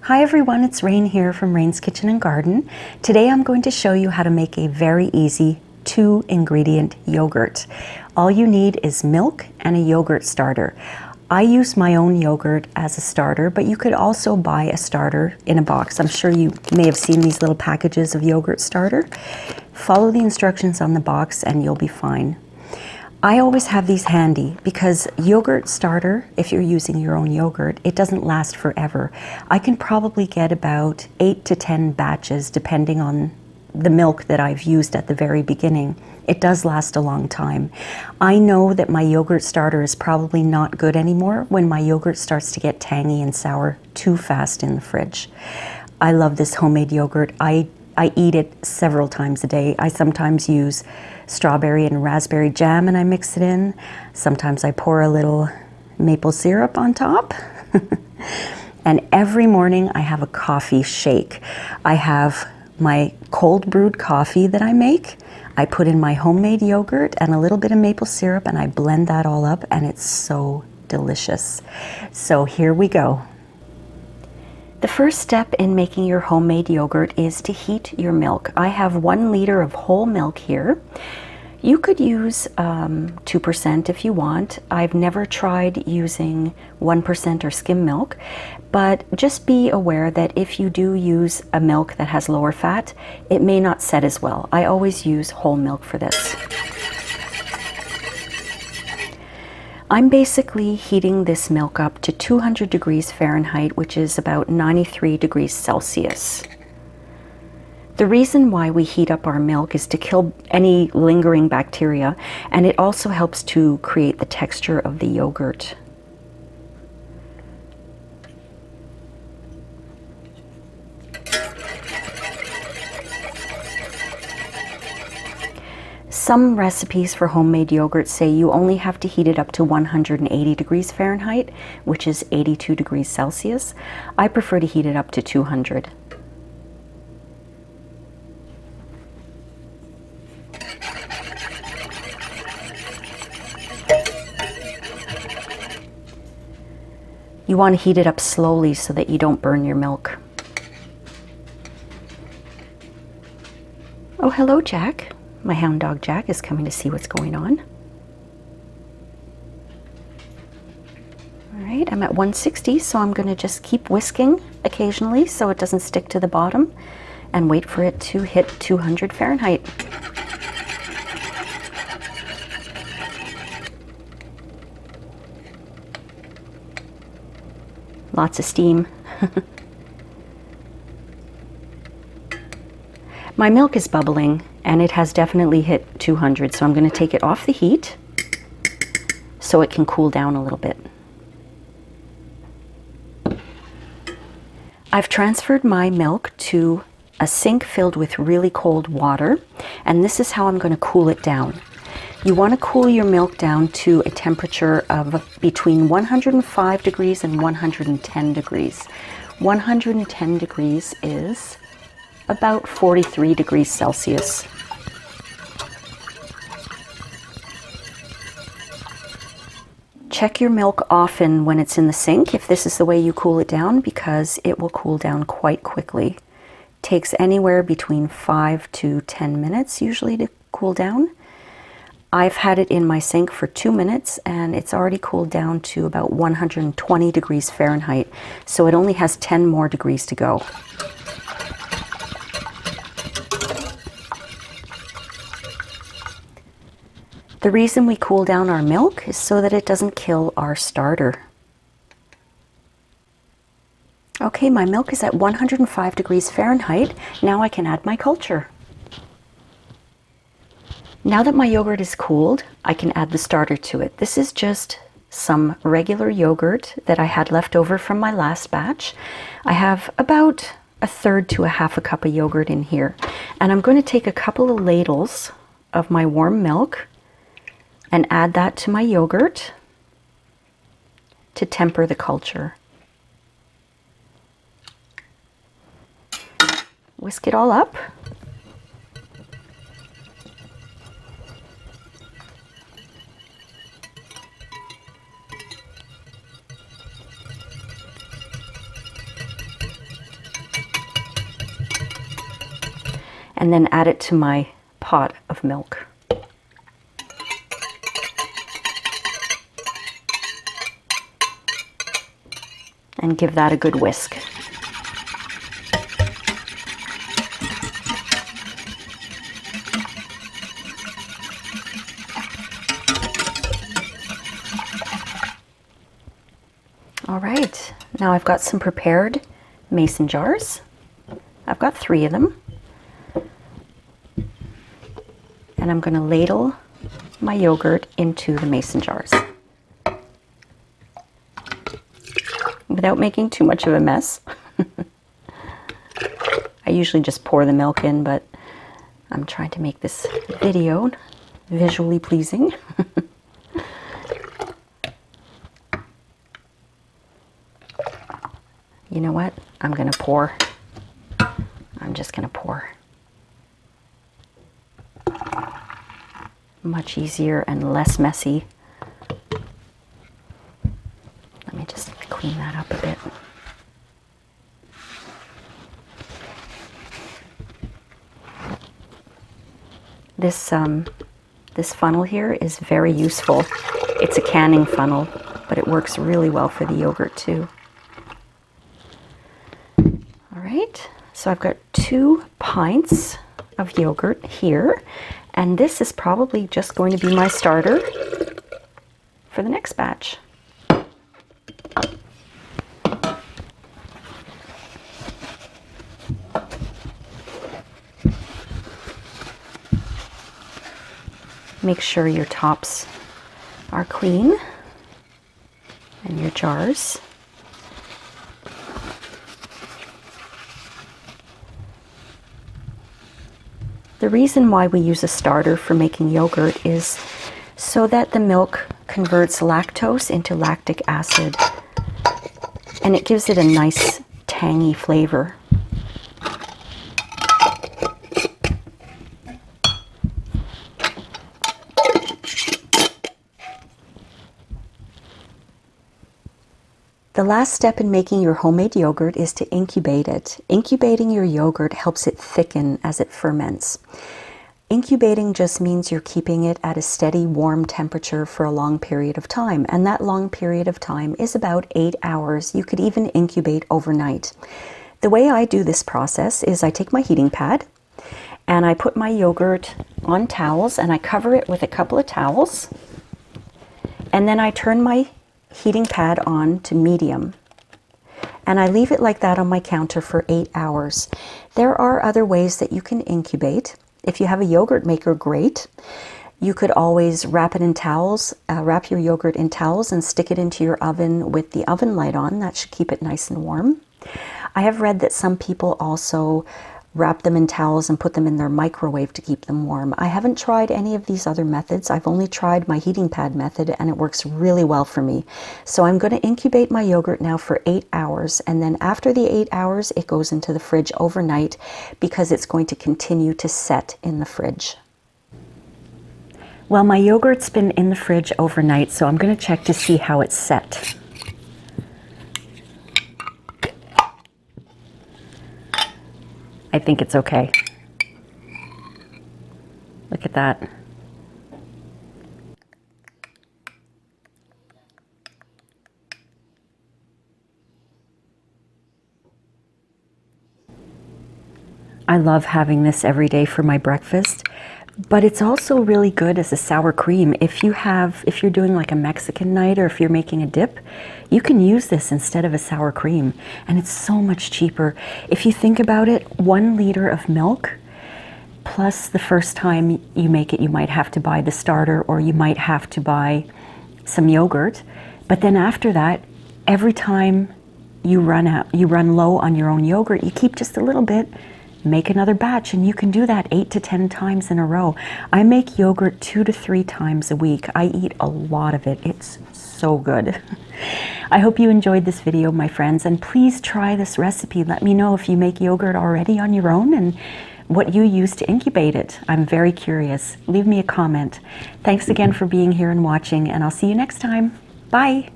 Hi everyone, it's Rain here from Rain's Kitchen and Garden. Today I'm going to show you how to make a very easy 2-ingredient yogurt. All you need is milk and a yogurt starter. I use my own yogurt as a starter, but you could also buy a starter in a box. I'm sure you may have seen these little packages of yogurt starter. Follow the instructions on the box and you'll be fine. I always have these handy because yogurt starter, if you're using your own yogurt, it doesn't last forever. I can probably get about 8 to 10 batches depending on the milk that I've used at the very beginning. It does last a long time. I know that my yogurt starter is probably not good anymore when my yogurt starts to get tangy and sour too fast in the fridge. I love this homemade yogurt. I eat it several times a day. I sometimes use strawberry and raspberry jam and I mix it in. Sometimes I pour a little maple syrup on top. And every morning I have a coffee shake. I have my cold brewed coffee that I make. I put in my homemade yogurt and a little bit of maple syrup and I blend that all up and it's so delicious. So here we go. The first step in making your homemade yogurt is to heat your milk. I have 1 liter of whole milk here. You could use 2% if you want. I've never tried using 1% or skim milk, but just be aware that if you do use a milk that has lower fat, it may not set as well. I always use whole milk for this. I'm basically heating this milk up to 200 degrees Fahrenheit, which is about 93 degrees Celsius. The reason why we heat up our milk is to kill any lingering bacteria, and it also helps to create the texture of the yogurt. Some recipes for homemade yogurt say you only have to heat it up to 180 degrees Fahrenheit, which is 82 degrees Celsius. I prefer to heat it up to 200. You want to heat it up slowly so that you don't burn your milk. Oh, hello, Jack. My hound dog Jack is coming to see what's going on. All right, I'm at 160, so I'm going to just keep whisking occasionally so it doesn't stick to the bottom and wait for it to hit 200 Fahrenheit. Lots of steam. My milk is bubbling and it has definitely hit 200, so I'm going to take it off the heat so it can cool down a little bit. I've transferred my milk to a sink filled with really cold water, and this is how I'm going to cool it down. You want to cool your milk down to a temperature of between 105 degrees and 110 degrees. 110 degrees is about 43 degrees Celsius. Check your milk often when it's in the sink if this is the way you cool it down, because it will cool down quite quickly. It takes anywhere between 5 to 10 minutes usually to cool down. I've had it in my sink for 2 minutes and it's already cooled down to about 120 degrees Fahrenheit, so it only has 10 more degrees to go. The reason we cool down our milk is so that it doesn't kill our starter. Okay, my milk is at 105 degrees Fahrenheit. Now I can add my culture. Now that my yogurt is cooled, I can add the starter to it. This is just some regular yogurt that I had left over from my last batch. I have about 1/3 to 1/2 cup of yogurt in here. And I'm going to take a couple of ladles of my warm milk and add that to my yogurt to temper the culture. Whisk it all up. and then add it to my pot of milk. And give that a good whisk. All right, now I've got some prepared mason jars. I've got 3 of them. And I'm going to ladle my yogurt into the mason jars without making too much of a mess. I usually just pour the milk in, but I'm trying to make this video visually pleasing. You know what? I'm going to pour. I'm just going to pour. Much easier and less messy. Let me just clean that up a bit. This funnel here is very useful. It's a canning funnel, but it works really well for the yogurt too. All right, so I've got 2 pints of yogurt here, and this is probably just going to be my starter for the next batch. Make sure your tops are clean and your jars. The reason why we use a starter for making yogurt is so that the milk converts lactose into lactic acid, and it gives it a nice tangy flavor. The last step in making your homemade yogurt is to incubate it. Incubating your yogurt helps it thicken as it ferments. Incubating just means you're keeping it at a steady, warm temperature for a long period of time, and that long period of time is about 8 hours. You could even incubate overnight. The way I do this process is I take my heating pad and I put my yogurt on towels and I cover it with a couple of towels, and then I turn my heating pad on to medium, and I leave it like that on my counter for 8 hours. There are other ways that you can incubate. If you have a yogurt maker, great. You could always wrap it in towels, wrap your yogurt in towels and stick it into your oven with the oven light on. That should keep it nice and warm. I have read that some people also wrap them in towels and put them in their microwave to keep them warm. I haven't tried any of these other methods. I've only tried my heating pad method, and it works really well for me. So I'm going to incubate my yogurt now for 8 hours, and then after the 8 hours it goes into the fridge overnight because it's going to continue to set in the fridge. Well, my yogurt's been in the fridge overnight, so I'm going to check to see how it's set. I think it's okay. Look at that. I love having this every day for my breakfast, but it's also really good as a sour cream. If you're doing like a Mexican night, or if you're making a dip, you can use this instead of a sour cream, and it's so much cheaper. If you think about it, 1 liter of milk, plus the first time you make it, you might have to buy the starter, or you might have to buy some yogurt. But then after that, every time you run low on your own yogurt, you keep just a little bit, make another batch, and you can do that 8 to 10 times in a row. I make yogurt 2 to 3 times a week. I eat a lot of it. It's so good. I hope you enjoyed this video, my friends, and please try this recipe. Let me know if you make yogurt already on your own and what you use to incubate it. I'm very curious. Leave me a comment. Thanks again for being here and watching, and I'll see you next time. Bye.